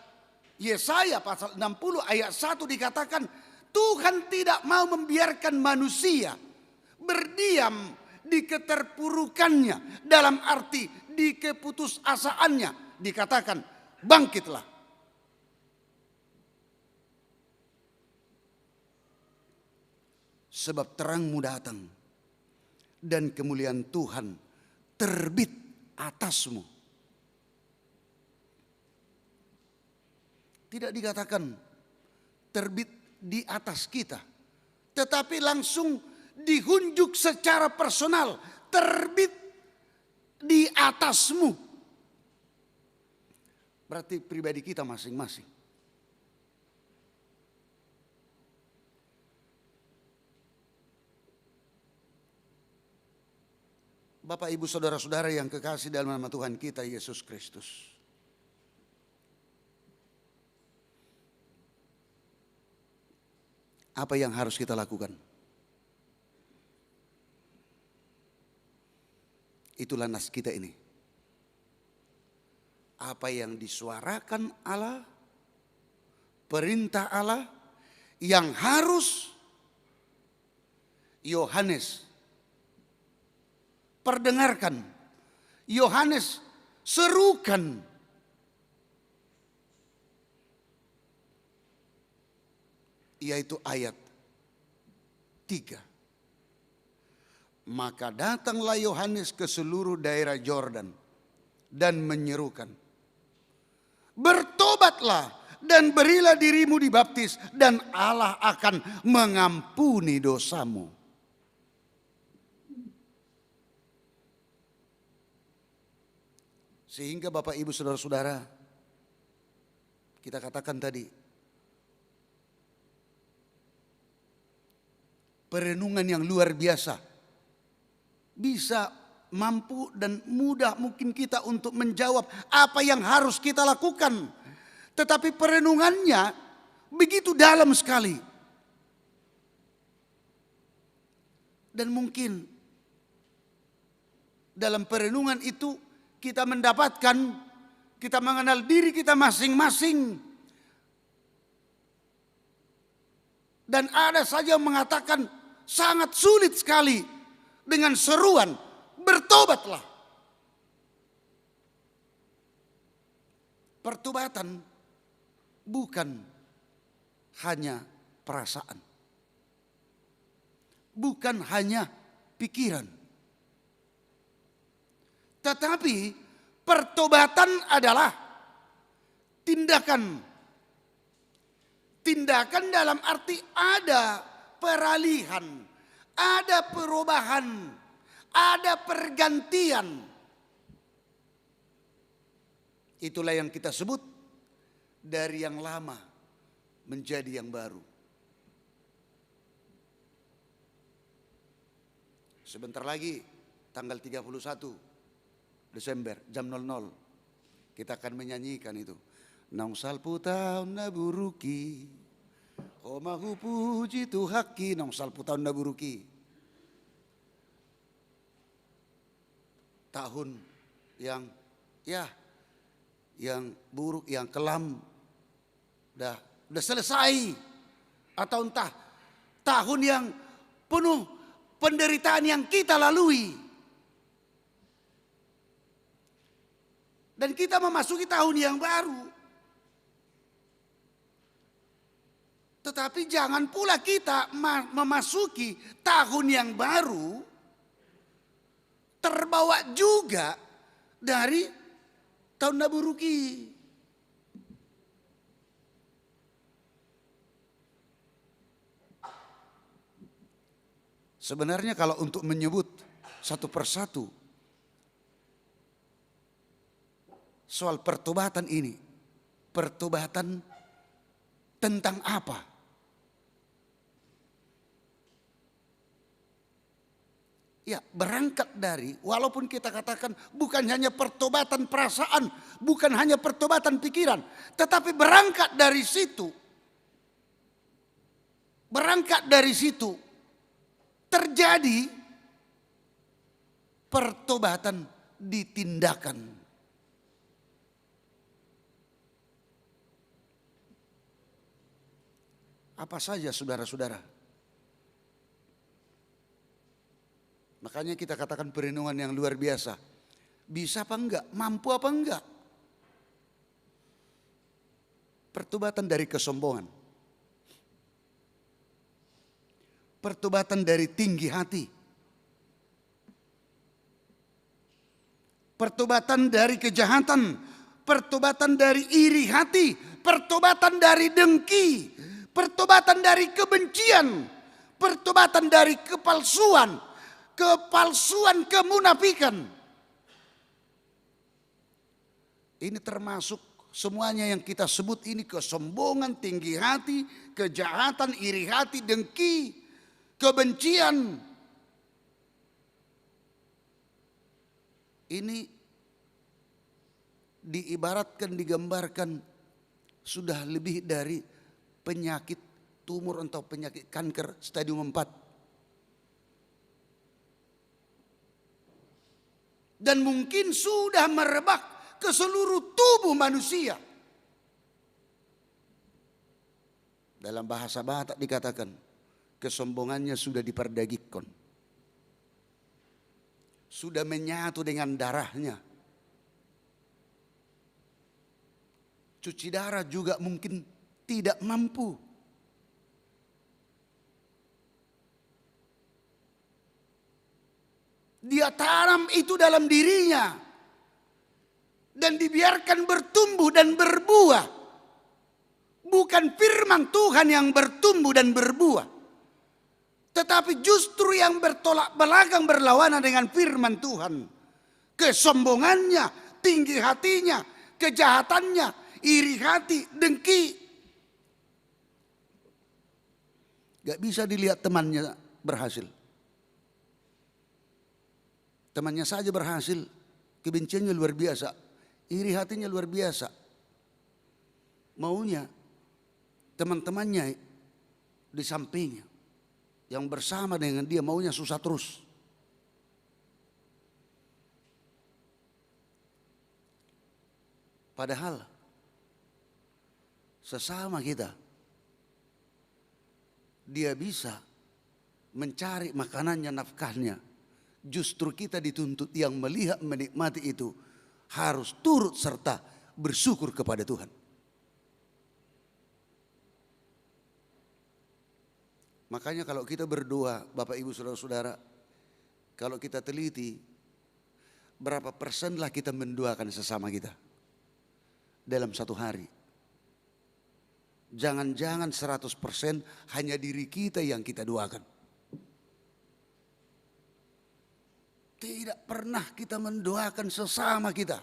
Yesaya pasal 60 ayat 1 dikatakan, Tuhan tidak mau membiarkan manusia berdiam di keterpurukannya. Dalam arti di keputusasaannya. Dikatakan bangkitlah. Sebab terangmu datang dan kemuliaan Tuhan terbit atasmu. Tidak dikatakan terbit di atas kita, tetapi langsung dihunjuk secara personal, terbit di atasmu. Berarti pribadi kita masing-masing. Bapak, Ibu, saudara-saudara yang kekasih dalam nama Tuhan kita Yesus Kristus. Apa yang harus kita lakukan? Itulah nas kita ini. Apa yang disuarakan Allah, perintah Allah yang harus Yohanes perdengarkan, Yohanes serukan. Yaitu ayat 3. Maka datanglah Yohanes ke seluruh daerah Yordan dan menyerukan, bertobatlah dan berilah dirimu dibaptis dan Allah akan mengampuni dosamu. Sehingga Bapak, Ibu, saudara-saudara, kita katakan tadi, perenungan yang luar biasa bisa mampu dan mudah mungkin kita untuk menjawab apa yang harus kita lakukan. Tetapi perenungannya begitu dalam sekali. Dan mungkin dalam perenungan itu kita mendapatkan, kita mengenal diri kita masing-masing. Dan ada saja yang mengatakan sangat sulit sekali dengan seruan, bertobatlah. Pertobatan bukan hanya perasaan, bukan hanya pikiran. Tetapi pertobatan adalah tindakan. Tindakan dalam arti ada peralihan, ada perubahan, ada pergantian. Itulah yang kita sebut dari yang lama menjadi yang baru. Sebentar lagi tanggal 31 Desember jam 00 kita akan menyanyikan itu. Nang salpu tahun naburuki, komahu puji tuhaki, nang salpu tahun naburuki. Tahun yang yang buruk, yang kelam, udah selesai, atau entah tahun yang penuh penderitaan yang kita lalui. Dan kita memasuki tahun yang baru. Tetapi jangan pula kita memasuki tahun yang baru terbawa juga dari tahun naburuki. Sebenarnya kalau untuk menyebut satu persatu soal pertobatan ini, pertobatan tentang apa? Ya, berangkat dari, walaupun kita katakan bukan hanya pertobatan perasaan, bukan hanya pertobatan pikiran, tetapi berangkat dari situ. Berangkat dari situ terjadi pertobatan di tindakan. Apa saja saudara-saudara? Makanya kita katakan perenungan yang luar biasa. Bisa apa enggak? Mampu apa enggak? Pertobatan dari kesombongan. Pertobatan dari tinggi hati. pertobatan dari kejahatan, pertobatan dari iri hati, pertobatan dari dengki, pertobatan dari kebencian, pertobatan dari kepalsuan, kemunafikan. Ini termasuk semuanya yang kita sebut ini: kesombongan, tinggi hati, kejahatan, iri hati, dengki, kebencian. Ini diibaratkan, digambarkan sudah lebih dari penyakit tumor atau penyakit kanker stadium 4. Dan mungkin sudah merebak ke seluruh tubuh manusia. Dalam bahasa Batak dikatakan, kesombongannya sudah diperdagingkan. Sudah menyatu dengan darahnya. Cuci darah juga mungkin tidak mampu. Dia tanam itu dalam dirinya dan dibiarkan bertumbuh dan berbuah. Bukan firman Tuhan yang bertumbuh dan berbuah, tetapi justru yang bertolak belakang, berlawanan dengan firman Tuhan. Kesombongannya, tinggi hatinya, kejahatannya, iri hati, dengki. Gak bisa dilihat temannya berhasil. Temannya saja berhasil, kebenciannya luar biasa, iri hatinya luar biasa. Maunya teman-temannya di sampingnya, yang bersama dengan dia, maunya susah terus. Padahal sesama kita, dia bisa mencari makanannya, nafkahnya. Justru kita dituntut yang melihat, menikmati itu harus turut serta bersyukur kepada Tuhan. Makanya kalau kita berdoa, Bapak Ibu Saudara-saudara, kalau kita teliti, berapa persenlah kita mendoakan sesama kita dalam satu hari? Jangan-jangan 100% hanya diri kita yang kita doakan. Tidak pernah kita mendoakan sesama kita.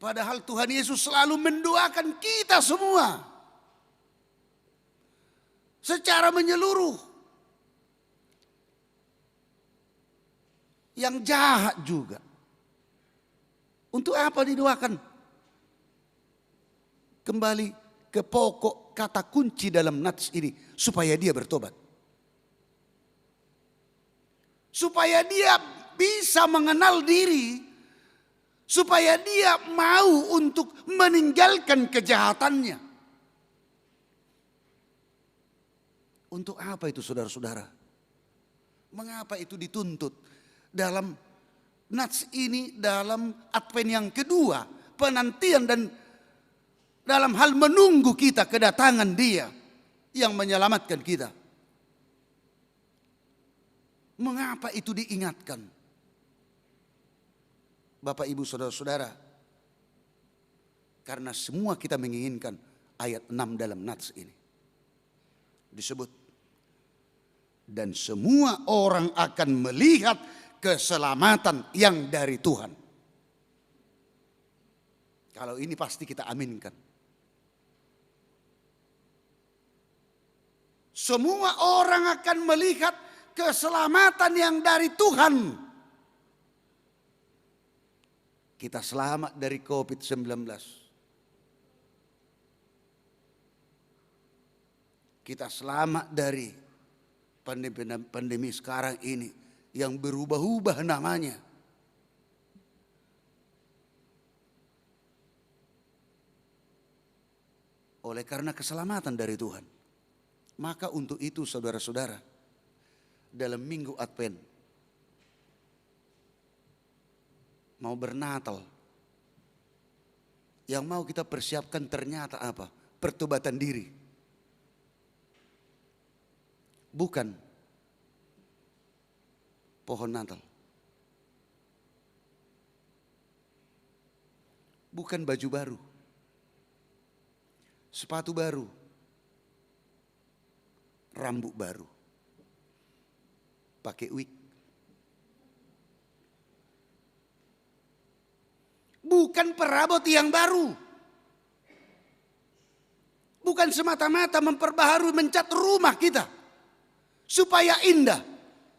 Padahal Tuhan Yesus selalu mendoakan kita semua secara menyeluruh. Yang jahat juga. Untuk apa didoakan? Kembali ke pokok kata kunci dalam nats ini, supaya dia bertobat. Supaya dia bisa mengenal diri, supaya dia mau untuk meninggalkan kejahatannya. Untuk apa itu, saudara-saudara? Mengapa itu dituntut? Dalam nats ini, dalam Advent yang kedua, penantian dan dalam hal menunggu kita kedatangan Dia yang menyelamatkan kita. Mengapa itu diingatkan? Bapak, Ibu, saudara-saudara, karena semua kita menginginkan ayat 6 dalam nats ini. Disebut, dan semua orang akan melihat keselamatan yang dari Tuhan. Kalau ini pasti kita aminkan. Semua orang akan melihat keselamatan yang dari Tuhan. Kita selamat dari COVID-19. Kita selamat dari pandemi sekarang ini yang berubah-ubah namanya. Oleh karena keselamatan dari Tuhan. Maka untuk itu, saudara-saudara, dalam minggu Advent, mau bernatal, yang mau kita persiapkan ternyata apa? Pertobatan diri. Bukan pohon Natal. Bukan baju baru, sepatu baru, rambut baru, pakai wig. Bukan perabot yang baru. Bukan semata-mata memperbaharui, mencat rumah kita supaya indah.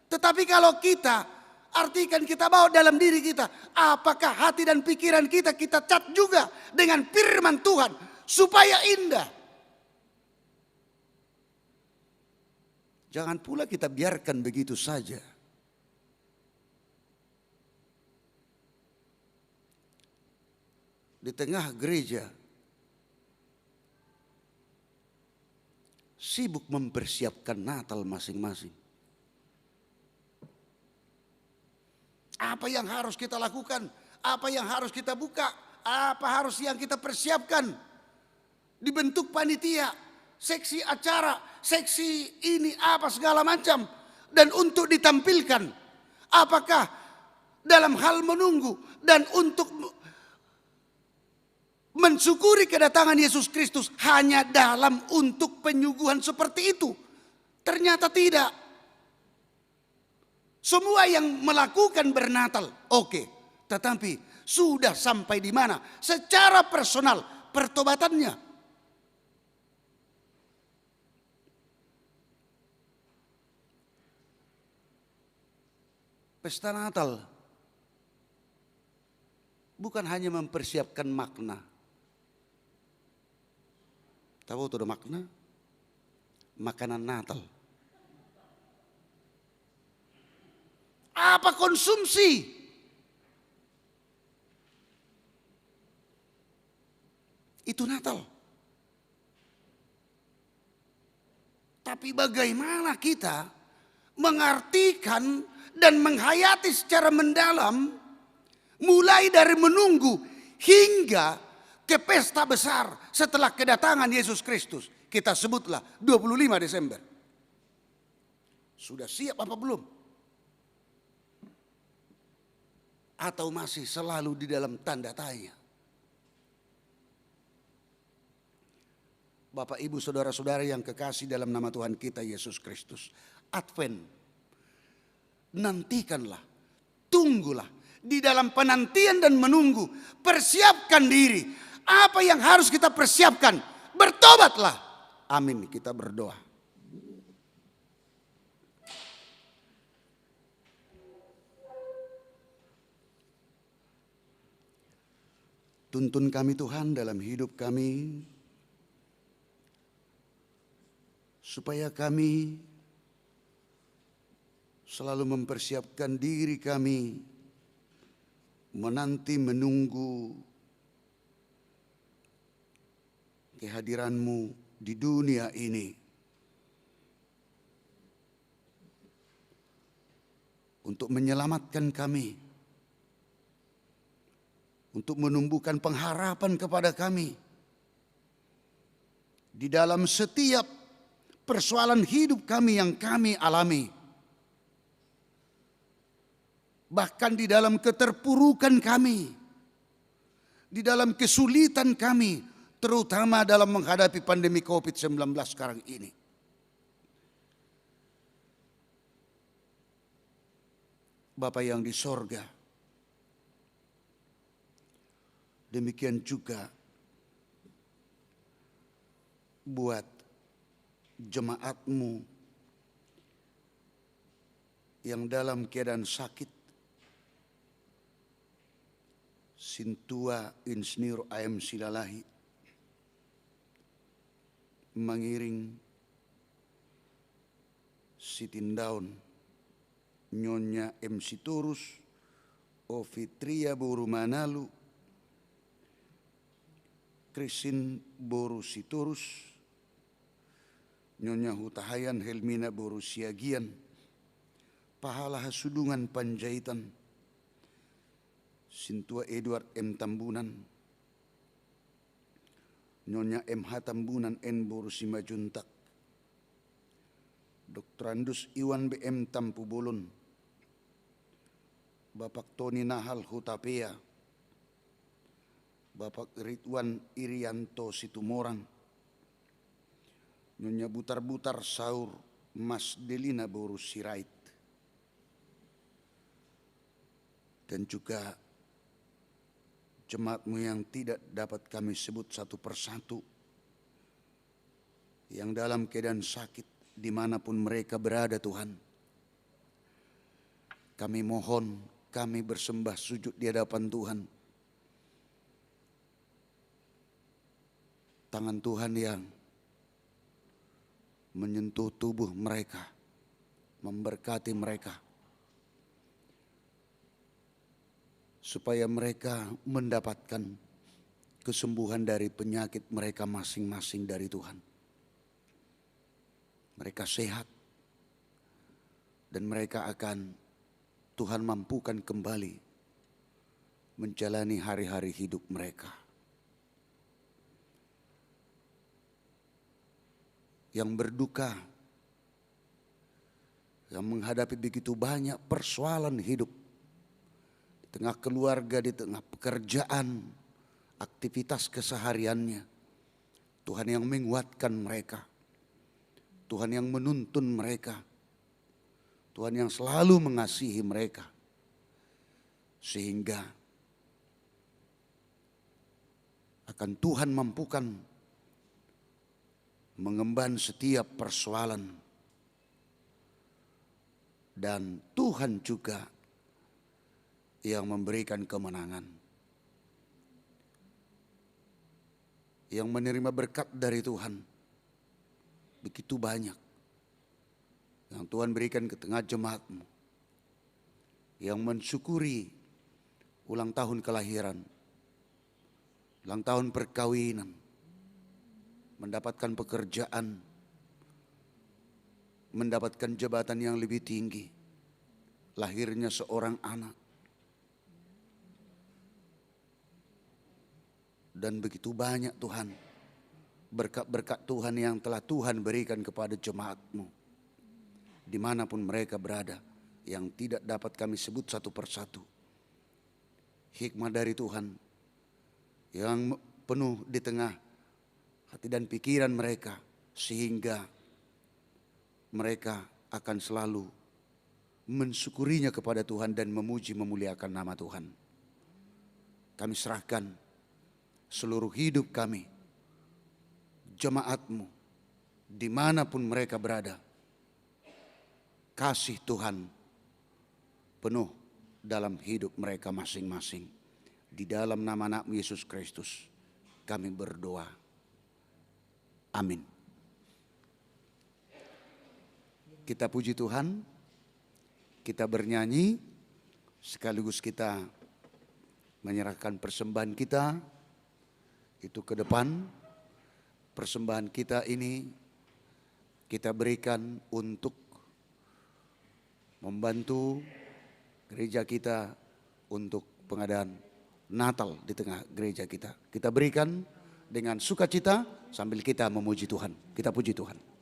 Tetapi kalau kita artikan, kita bawa dalam diri kita, apakah hati dan pikiran kita cat juga dengan firman Tuhan supaya indah. Jangan pula kita biarkan begitu saja. Di tengah gereja sibuk mempersiapkan Natal masing-masing. Apa yang harus kita lakukan? Apa yang harus kita buka? Apa harus yang kita persiapkan? Dibentuk panitia, seksi acara, seksi ini apa segala macam. Dan untuk ditampilkan, apakah dalam hal menunggu dan untuk mensyukuri kedatangan Yesus Kristus hanya dalam untuk penyuguhan seperti itu? Ternyata tidak. Semua yang melakukan bernatal, oke. Tetapi sudah sampai di mana secara personal pertobatannya? Pesta Natal bukan hanya mempersiapkan makna. Tahu itu ada makna? Makanan Natal. Apa konsumsi? Itu Natal. Tapi bagaimana kita mengartikan dan menghayati secara mendalam, mulai dari menunggu hingga ke pesta besar setelah kedatangan Yesus Kristus. Kita sebutlah 25 Desember. Sudah siap apa belum? Atau masih selalu di dalam tanda tanya? Bapak, Ibu, saudara-saudara yang kekasih dalam nama Tuhan kita Yesus Kristus, Advent, nantikanlah, tunggulah. Di dalam penantian dan menunggu, persiapkan diri. Apa yang harus kita persiapkan? Bertobatlah. Amin, kita berdoa. Tuntun kami Tuhan dalam hidup kami, supaya kami selalu mempersiapkan diri kami menanti menunggu kehadiran-Mu di dunia ini. Untuk menyelamatkan kami, untuk menumbuhkan pengharapan kepada kami di dalam setiap persoalan hidup kami yang kami alami. Bahkan di dalam keterpurukan kami, di dalam kesulitan kami, terutama dalam menghadapi pandemi COVID-19 sekarang ini. Bapa yang di sorga, demikian juga buat jemaat-Mu yang dalam keadaan sakit. Sintua Insinyur A.M. Silalahi mengiring Sitindaun, Nyonya M. Sitorus, Ofitria Boru Manalu, Krisin Boru Sitorus, Nyonya Hutahayan Helmina Boru Siagian, Pahala Hasudungan Panjaitan, Sintua Edward M. Tambunan, Nyonya M.H. Tambunan N. Boru Simajuntak, Dr. Andus Iwan B.M. Tampu Bolon, Bapak Tony Nahal Hutapea, Bapak Ridwan Irianto Situmorang, Nyonya Butar-Butar Saur Mas Delina Borus Sirait, dan juga jemaatmu yang tidak dapat kami sebut satu persatu, yang dalam keadaan sakit dimanapun mereka berada Tuhan. Kami mohon, kami bersembah sujud di hadapan Tuhan. Tangan Tuhan yang menyentuh tubuh mereka, memberkati mereka, supaya mereka mendapatkan kesembuhan dari penyakit mereka masing-masing dari Tuhan. Mereka sehat dan mereka akan Tuhan mampukan kembali menjalani hari-hari hidup mereka. Yang berduka, yang menghadapi begitu banyak persoalan hidup, di tengah keluarga, di tengah pekerjaan, aktivitas kesehariannya, Tuhan yang menguatkan mereka, Tuhan yang menuntun mereka, Tuhan yang selalu mengasihi mereka, sehingga akan Tuhan mampukan mengemban setiap persoalan, dan Tuhan juga yang memberikan kemenangan, yang menerima berkat dari Tuhan begitu banyak yang Tuhan berikan ke tengah jemaatmu, yang mensyukuri ulang tahun kelahiran, ulang tahun perkawinan, mendapatkan pekerjaan, mendapatkan jabatan yang lebih tinggi, lahirnya seorang anak, dan begitu banyak Tuhan, berkat-berkat Tuhan yang telah Tuhan berikan kepada jemaatmu, dimanapun mereka berada, yang tidak dapat kami sebut satu persatu. Hikmat dari Tuhan yang penuh di tengah hati dan pikiran mereka, sehingga mereka akan selalu mensyukurinya kepada Tuhan dan memuji memuliakan nama Tuhan. Kami serahkan seluruh hidup kami, jemaatmu, dimanapun mereka berada. Kasih Tuhan penuh dalam hidup mereka masing-masing. Di dalam nama anak-Mu Yesus Kristus kami berdoa. Amin. Kita puji Tuhan, kita bernyanyi, sekaligus kita menyerahkan persembahan kita itu ke depan. Persembahan kita ini kita berikan untuk membantu gereja kita untuk pengadaan Natal di tengah gereja kita. Kita berikan dengan sukacita sambil kita memuji Tuhan. Kita puji Tuhan.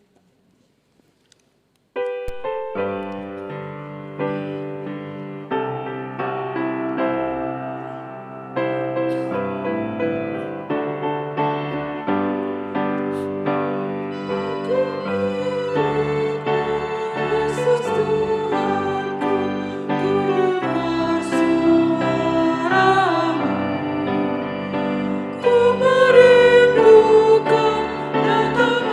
Ku merindukan datang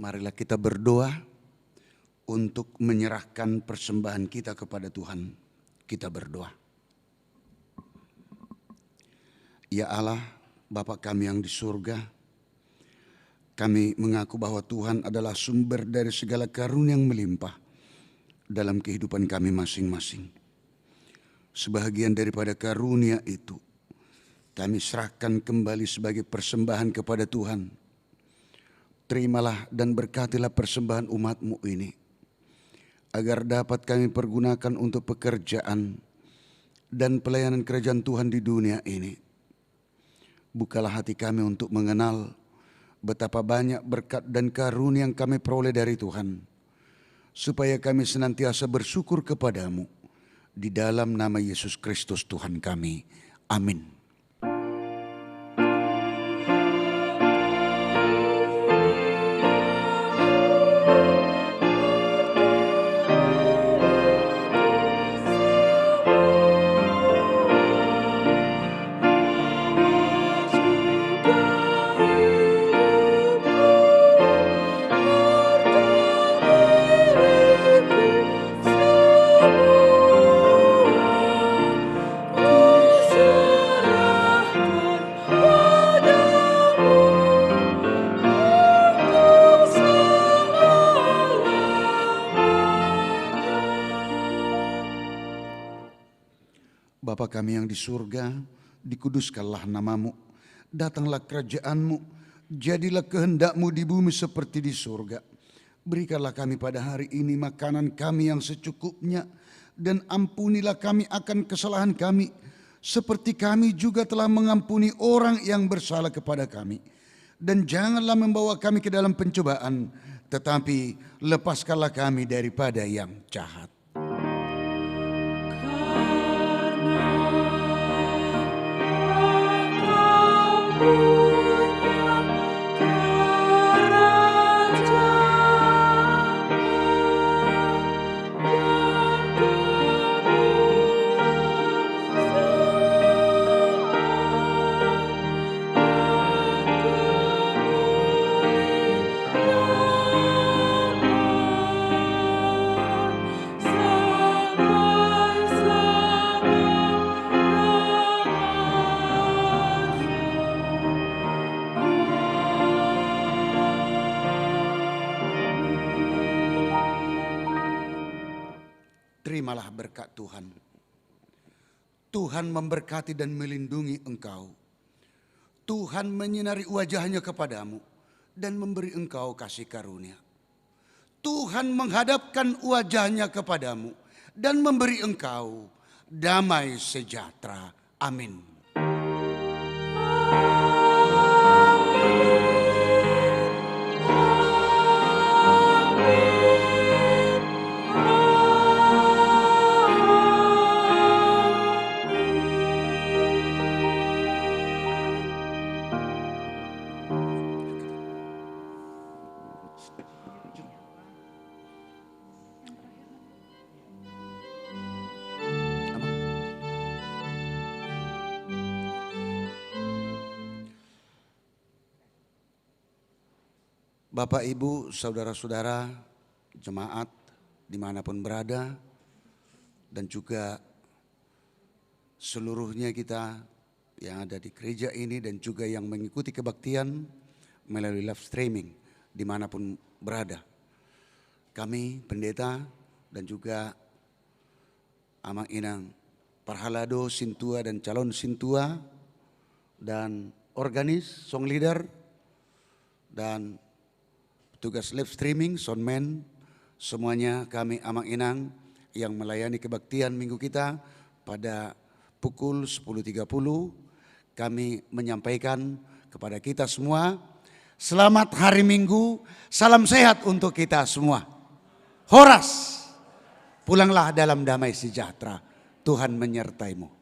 marilah kita berdoa untuk menyerahkan persembahan kita kepada Tuhan. Kita berdoa. Ya Allah, Bapa kami yang di surga, kami mengaku bahwa Tuhan adalah sumber dari segala karunia yang melimpah dalam kehidupan kami masing-masing. Sebahagian daripada karunia itu kami serahkan kembali sebagai persembahan kepada Tuhan. Terimalah dan berkatilah persembahan umat-Mu ini, agar dapat kami pergunakan untuk pekerjaan dan pelayanan kerajaan Tuhan di dunia ini. Bukalah hati kami untuk mengenal betapa banyak berkat dan karunia yang kami peroleh dari Tuhan, supaya kami senantiasa bersyukur kepadamu. Di dalam nama Yesus Kristus Tuhan kami. Amin. Bapa kami yang di surga, dikuduskanlah namamu, datanglah kerajaanmu, jadilah kehendak-Mu di bumi seperti di surga. Berikanlah kami pada hari ini makanan kami yang secukupnya, dan ampunilah kami akan kesalahan kami, seperti kami juga telah mengampuni orang yang bersalah kepada kami. Dan janganlah membawa kami ke dalam pencobaan, tetapi lepaskanlah kami daripada yang jahat. Terimalah berkat Tuhan. Tuhan memberkati dan melindungi engkau. Tuhan menyinari wajahnya kepadamu dan memberi engkau kasih karunia. Tuhan menghadapkan wajahnya kepadamu dan memberi engkau damai sejahtera. Amin. Bapak, Ibu, saudara-saudara, jemaat dimanapun berada, dan juga seluruhnya kita yang ada di gereja ini dan juga yang mengikuti kebaktian melalui live streaming dimanapun berada. Kami, pendeta dan juga Amang Inang Parhalado, Sintua dan calon Sintua, dan organis, song leader, dan tugas live streaming, soundman, semuanya kami Amang Inang yang melayani kebaktian minggu kita pada pukul 10.30, kami menyampaikan kepada kita semua, selamat hari Minggu, salam sehat untuk kita semua. Horas, pulanglah dalam damai sejahtera, Tuhan menyertaimu.